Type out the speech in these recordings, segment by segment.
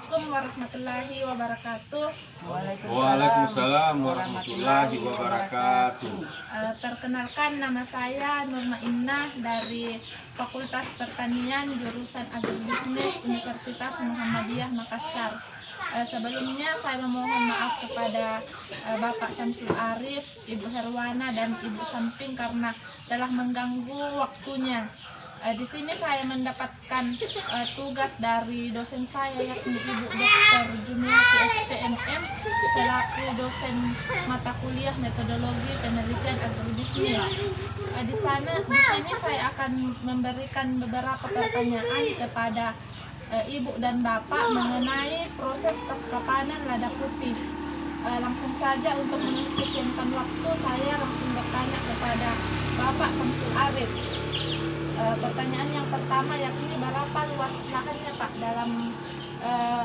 Assalamualaikum warahmatullahi wabarakatuh. Waalaikumsalam warahmatullahi wabarakatuh. Perkenalkan, nama saya Nurma Innah dari Fakultas Pertanian jurusan Agribisnis Universitas Muhammadiyah Makassar. Sebelumnya saya memohon maaf kepada Bapak Syamsul Arif, Ibu Herwana, dan Ibu Samping karena telah mengganggu waktunya. Di sini saya mendapatkan tugas dari dosen saya, yakni Ibu Dr. Jumiati SPMM selaku dosen mata kuliah metodologi penelitian agribisnis. Di sini saya akan memberikan beberapa pertanyaan kepada Ibu dan Bapak mengenai proses pasca panen lada putih. Langsung saja untuk mengefisienkan waktu, saya langsung bertanya kepada Bapak Syamsul Arif. Pertanyaan yang pertama, yakni berapa luas lahannya Pak dalam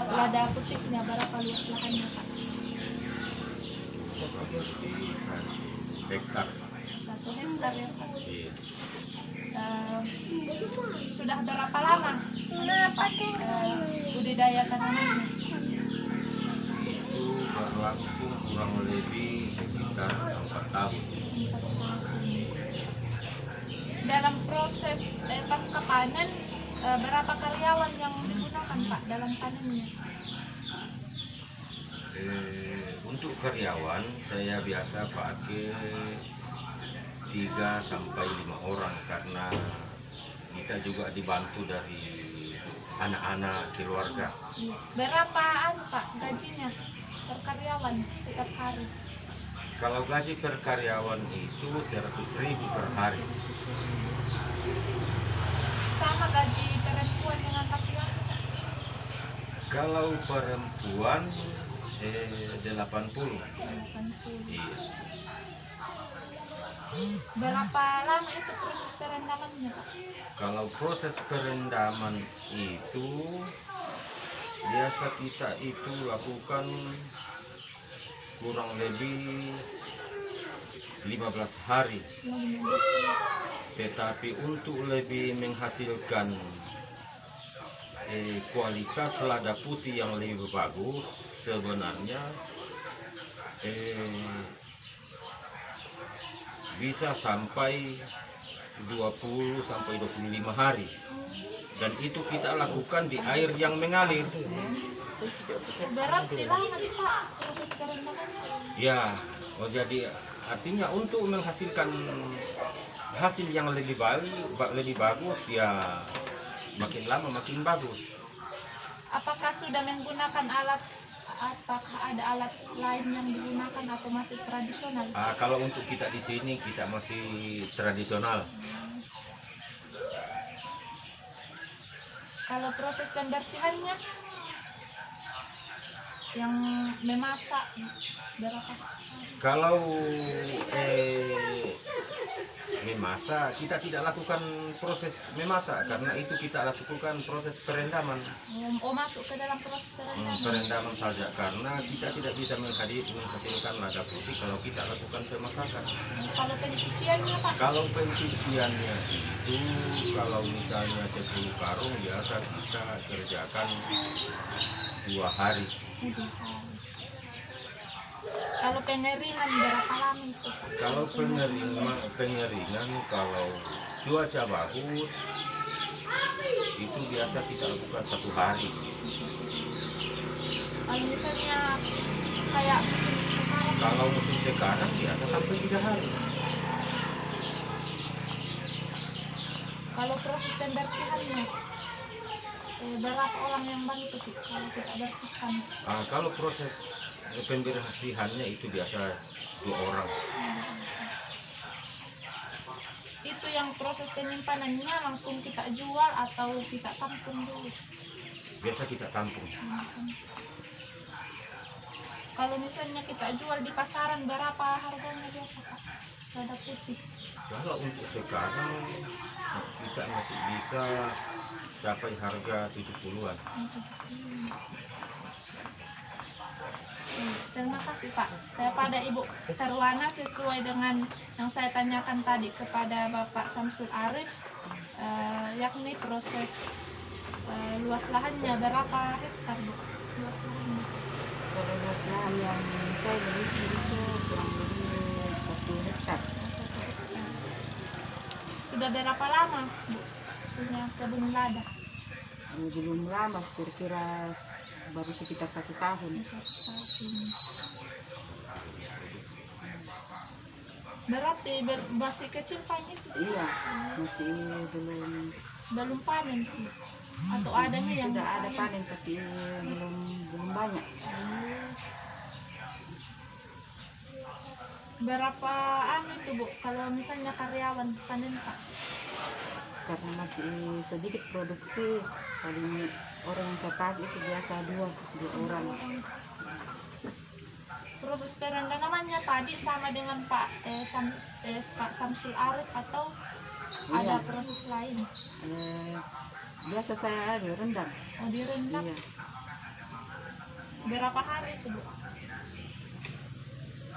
lada putihnya, berapa luas lahannya Pak? 1 hektar. 1 hektar ya Pak. Iya. Sudah berapa lama budidaya tanamannya? Itu berlangsung kurang lebih sekitar 4 tahun. Dalam proses pasca panen, berapa karyawan yang digunakan Pak dalam panennya? Untuk karyawan saya biasa pakai 3 sampai 5 orang karena kita juga dibantu dari anak-anak keluarga. Berapaan Pak gajinya per karyawan setiap hari? Kalau gaji per karyawan itu 100.000 per hari. Sama gaji perempuan dengan laki-laki? Kalau perempuan 80. 80. Iya. Berapa lama itu proses perendamannya Pak? Kalau proses perendaman itu biasa kita itu lakukan kurang lebih 15 hari. Tetapi untuk lebih menghasilkan kualitas lada putih yang lebih bagus, sebenarnya bisa sampai 20 sampai 25 hari, dan itu kita lakukan di air yang mengalir. Berapa lama Pak proses perendamannya? Ya, jadi artinya untuk menghasilkan hasil yang lebih bagus ya, makin lama makin bagus. Apakah sudah menggunakan alat? Apakah ada alat lain yang digunakan atau masih tradisional? Kalau untuk kita di sini kita masih tradisional. Kalau proses pembersihannya yang memasak berapa? Kalau memasak kita tidak lakukan proses memasak karena itu kita lakukan proses perendaman. Masuk ke dalam proses perendaman. Perendaman saja karena kita tidak bisa menghasilkan lada putih kalau kita lakukan pemasakan. Kalau pencuciannya Pak? Kalau pencuciannya itu kalau misalnya 10 karung biasa kita kerjakan 2 hari. Kalau pengeringan berapa lama itu? Kalau pengeringan kalau cuaca bagus itu biasa kita lakukan 1 hari. Kalau misalnya kayak musim sekarang? Kalau musim sekarang biasa sampai 3 hari. Kalau proses pembersihannya berapa orang yang bantu kalau kita bersihkan? Kalau proses pembersihannya itu biasa 2 orang. Itu yang proses penyimpanannya langsung kita jual atau kita tampung dulu? Biasa kita tampung. Kalau misalnya kita jual di pasaran, berapa harganya biasa Pak lada putih? Kalau untuk sekarang kita masih bisa capai harga 70-an. Terima kasih Pak. Kepada Ibu Herwana, sesuai dengan yang saya tanyakan tadi kepada Bapak Syamsul Arif, yakni proses luas lahannya berapa hektar Bu? saya miliki itu kurang lebih 1 hektar. Sudah berapa lama Bu punya kebun lada? Belum lama, kira-kira baru sekitar 1 tahun. Satu tahun. Berarti masih kecil Pak itu? Iya, masih Belum panen sih? Atau adanya yang sudah ada panen tapi belum banyak. Berapa itu Bu kalau misalnya karyawan panen Pak? Karena masih sedikit produksi, paling orang yang saya pakai itu biasa dua orang. Proses penanganannya tadi sama dengan Pak Samsul Arif atau ada Iya. proses lain? Biasa saya rendam. Oh direndam. Iya, Berapa hari itu Bu?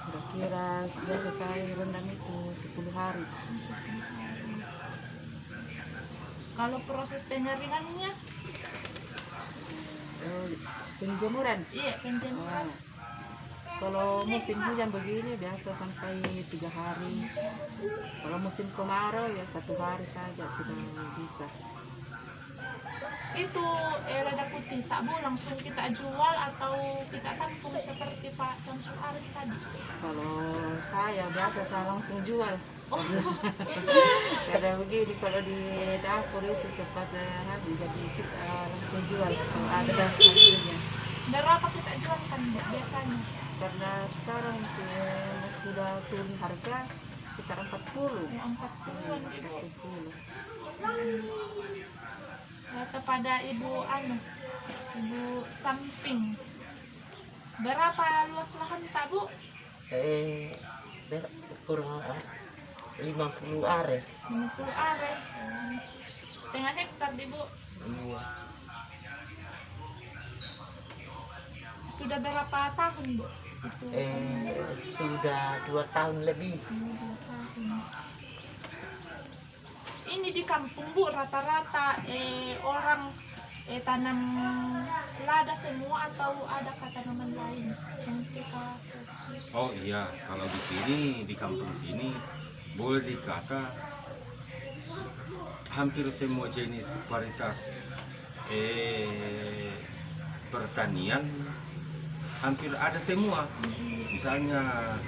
kira-kira biasa saya rendam itu 10 hari. 10 hari. Kalau proses pengeringannya? Penjemuran. Iya penjemuran. Kalau musim hujan begini biasa sampai 3 hari. Kalau musim kemarau ya 1 hari saja sudah bisa. Itu lada putih tak Bu langsung kita jual atau kita tampung seperti Pak Samsul Arif tadi? Kalau saya biasa saya langsung jual. Oh. Karena begini kalau di dapur itu cepat habis, jadi kita langsung jual kalau ada hasilnya. Berapa kita jualkan Bu biasanya? Karena sekarang sudah turun harga sekitar 40. 40-an gitu. 40. Kepada Ibu Ibu Samping, berapa luas lahan tak Bu? Kurang 50 are. 50 are. Setengah hektar di Bu. Iya. Sudah berapa tahun Bu? Itu Sudah 2 tahun lebih. 2 tahun. Ini di kampung Bu rata-rata orang tanam lada semua atau ada tanaman lain? Oh iya, kalau di sini, di kampung sini boleh dikata hampir semua jenis varietas pertanian hampir ada semua. Misalnya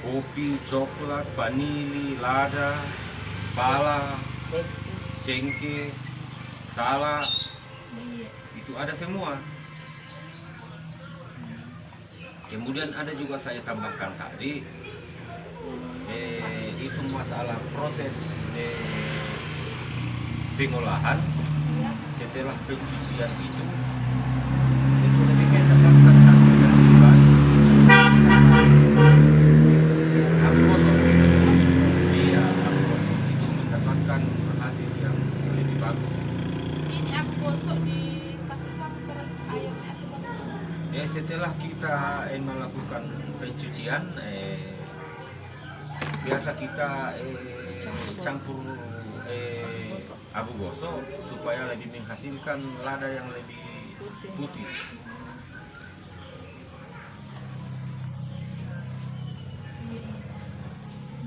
kopi, coklat, vanili, lada, pala, cengkeh, salak, itu ada semua. Kemudian ada juga saya tambahkan tadi, itu masalah proses pengolahan setelah pencucian itu lebih mendapatkan hasil yang lebih baik. Abu gosok, iya, abu gosok itu mendapatkan hasil yang lebih bagus. Ini aku gosok dikasih sampai airnya atau bagaimana? Setelah kita melakukan pencucian, biasa kita campur abu gosok supaya lebih menghasilkan lada yang lebih putih.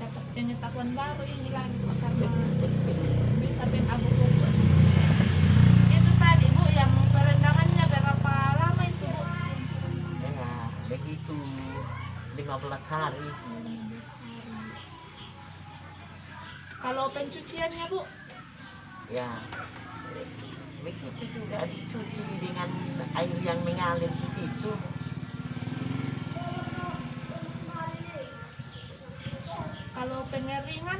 Dapat pengetahuan baru ini lagi Pak, karena bisa abu gosok. Itu tadi Bu yang perendangannya berapa lama itu Bu? Ya, begitu 15 hari. Kalau pencuciannya Bu? Ya, begitu juga dicuci dengan air yang mengalir di situ. Kalau pengeringan?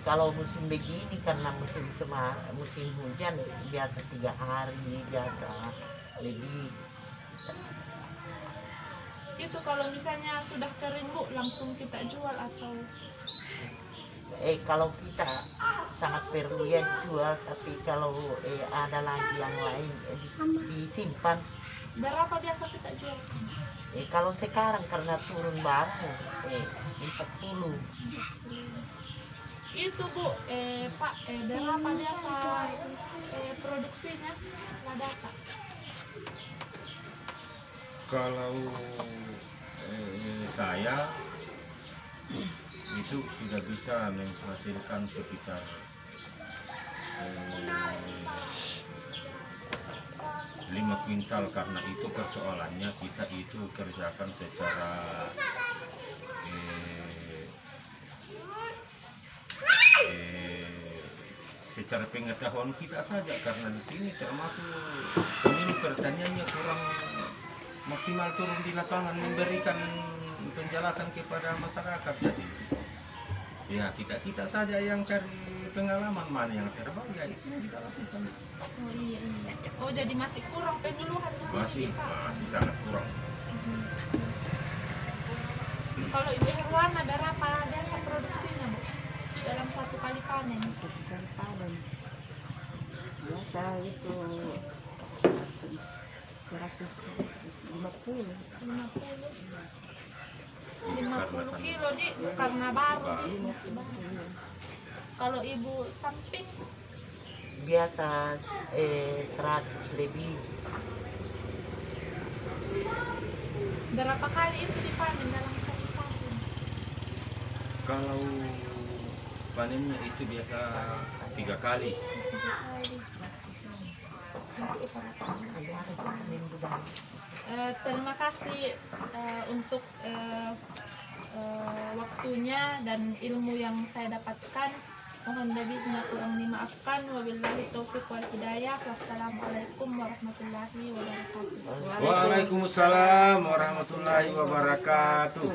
Kalau musim begini karena musim hujan biasa 3 hari, biasa lebih. Itu kalau misalnya sudah kering Bu, langsung kita jual atau? Kalau kita sangat perlu ya jual, tapi kalau ada lagi yang lain disimpan. Berapa biasa kita jual? Kalau sekarang karena turun barang 40. Itu Bu, Pak, berapa biasa produksinya lada Pak? Kalau saya itu sudah bisa menghasilkan sekitar 5 kuintal, karena itu persoalannya kita itu kerjakan secara secara pengetahuan kita saja, karena di sini termasuk pemilik pertaniannya kurang maksimal turun di lapangan memberikan penjelasan kepada masyarakat. Jadi ya kita saja yang cari pengalaman mana yang terbaik, ya itu yang kita lakukan. Oh iya, iya. Oh jadi masih kurang penyuluhan di sini, Pak. Masih sangat kurang. Kalau Ibu Herwana berapa biasa produksinya, Bu? Dalam satu kali panen? Satu kali panen biasa itu 150. 50 kilo di karena baru di masih baru. Kalau Ibu samping Biasa 100 lebih. berapa kali itu dipanen dalam satu tahun? Kalau panennya itu biasa 3 kali. 3 kali. Terima kasih untuk waktunya dan ilmu yang saya dapatkan. Mohon lebihnya kurang dimaafkan. Wabillahi taufiq wal hidayah. Wassalamualaikum warahmatullahi wabarakatuh. Waalaikumsalam warahmatullahi wabarakatuh.